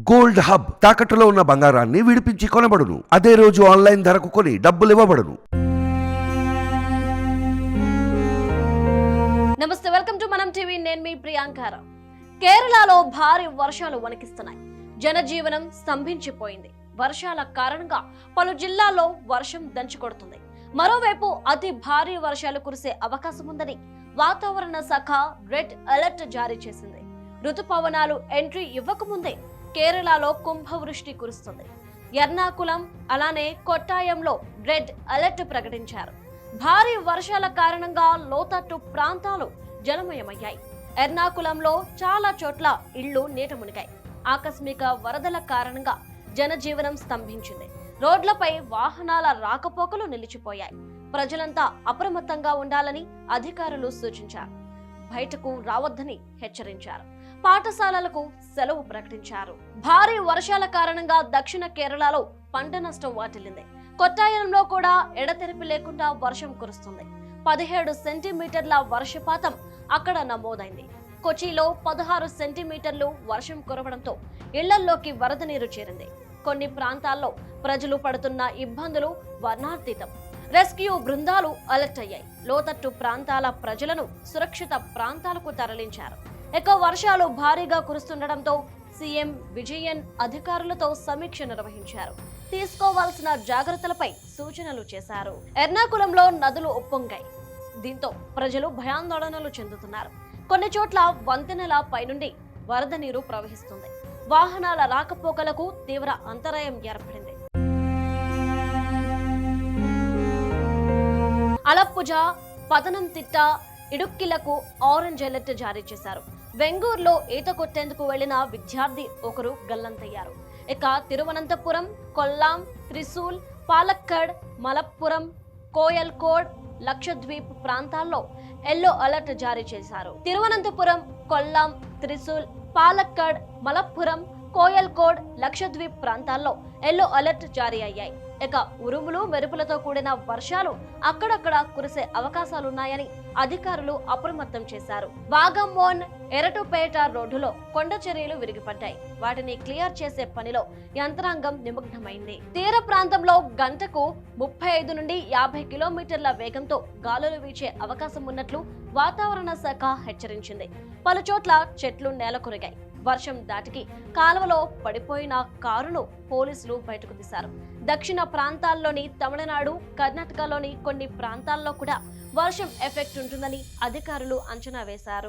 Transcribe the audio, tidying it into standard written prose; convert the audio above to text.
Gold hub తాకట్టులో ఉన్న బంగారాన్ని విడిపించి కొనబడును. అదే రోజు ఆన్లైన్ ధరకు కొని డబ్బులు ఇవ్వబడును. నమస్తే, వెల్కమ్ టు మనం టీవీ. నేను మీ ప్రియాంకారావు. కేరళలో భారీ వర్షాలు వణికిస్తున్నాయి. జనజీవనం స్తంభించిపోయింది. వర్షాల కారణంగా పలు జిల్లాల్లో వర్షం దంచుకొడుతుంది. మరోవైపు అతి భారీ వర్షాలు కురిసే అవకాశం ఉందని వాతావరణ శాఖ రెడ్ అలర్ట్ జారీ చేసింది. ఋతుపవనాలు ఎంట్రీ ఇవ్వకముందే కేరళలో కుంభవృష్టి కురుస్తుంది. ఎర్నాకులం అలానే కొట్టాయంలో రెడ్ అలర్ట్ ప్రకటించారు. భారీ వర్షాల కారణంగా లోతట్టు ప్రాంతాలు జలమయమయ్యాయి. ఎర్నాకులంలో చాలా చోట్ల ఇళ్లు నీట మునిగాయి. ఆకస్మిక వరదల కారణంగా జనజీవనం స్తంభించింది. రోడ్లపై వాహనాల రాకపోకలు నిలిచిపోయాయి. ప్రజలంతా అప్రమత్తంగా ఉండాలని అధికారులు సూచించారు. బయటకు రావద్దని హెచ్చరించారు. పాఠశాలలకు సెలవు ప్రకటించారు. భారీ వర్షాల కారణంగా దక్షిణ కేరళలో పంట నష్టం వాటిల్లింది. కొట్టాయంలో కూడా ఎడతెరిపి లేకుండా వర్షం కురుస్తుంది. 17 సెంటీమీటర్ల వర్షపాతం అక్కడ నమోదైంది. కొచ్చిలో 16 సెంటీమీటర్లు వర్షం కురవడంతో ఇళ్లల్లోకి వరద నీరు చేరింది. కొన్ని ప్రాంతాల్లో ప్రజలు పడుతున్న ఇబ్బందులు వర్ణాతీతం. రెస్క్యూ బృందాలు అలర్ట్ అయ్యాయి. లోతట్టు ప్రాంతాల ప్రజలను సురక్షిత ప్రాంతాలకు తరలించారు. ఎక్కువ వర్షాలు భారీగా కురుస్తుండటంతో సీఎం విజయన్ అధికారులతో సమీక్ష నిర్వహించారు. తీసుకోవాల్సిన జాగ్రత్తలపై సూచనలు చేశారు. ఎర్నాకులంలో నదులు ఉప్పొంగాయి. దీంతో ప్రజలు భయాందోళనలు చెందుతున్నారు. కొన్ని చోట్ల వంతెనల పైనుండి వరద నీరు ప్రవహిస్తుంది. వాహనాల రాకపోకలకు తీవ్ర అంతరాయం ఏర్పడింది. అలప్పుజ, పతనంతిట్ట, ఇడుక్కిలకు ఆరెంజ్ అలర్ట్ జారీ చేశారు. వెంగూర్లో ఈత కొట్టేందుకు వెళ్లిన విద్యార్థి ఒకరు గల్లంతయ్యారు. ఇక తిరువనంతపురం, కొల్లాం, త్రిశూల్, పాలక్కడ్, మలప్పురం, కోయల్కోడ్, లక్షద్వీప్ ప్రాంతాల్లో ఎల్లో అలర్ట్ జారీ చేశారు. తిరువనంతపురం, కొల్లాం, త్రిశూల్, పాలక్కడ్, మలప్పురం, కోయల్కోడ్, లక్షద్వీప్ ప్రాంతాల్లో ఎల్లో అలర్ట్ జారీ అయ్యాయి. ఇక ఉరుములు మెరుపులతో కూడిన వర్షాలు అక్కడక్కడ కురిసే అవకాశాలున్నాయని అధికారులు అప్రమత్తం చేశారు. వాగమ్మోన్, ఎరటుపేట రోడ్డులో కొండ చర్యలు విరిగిపడ్డాయి. వాటిని క్లియర్ చేసే పనిలో యంత్రాంగం నిమగ్నమైంది. తీర ప్రాంతంలో గంటకు 35 నుండి 50 కిలోమీటర్ల వేగంతో గాలులు వీచే అవకాశం ఉన్నట్లు వాతావరణ శాఖ హెచ్చరించింది. పలు చోట్ల చెట్లు నేలకొరిగాయి. వర్షం దాటికి కాలువలో పడిపోయిన కారును పోలీసులు బయటకు తీశారు. దక్షిణ ప్రాంతాల్లోని తమిళనాడు, కర్ణాటకలోని కొన్ని ప్రాంతాల్లో కూడా వర్షం ఎఫెక్ట్ ఉంటుందని అధికారులు అంచనా వేశారు.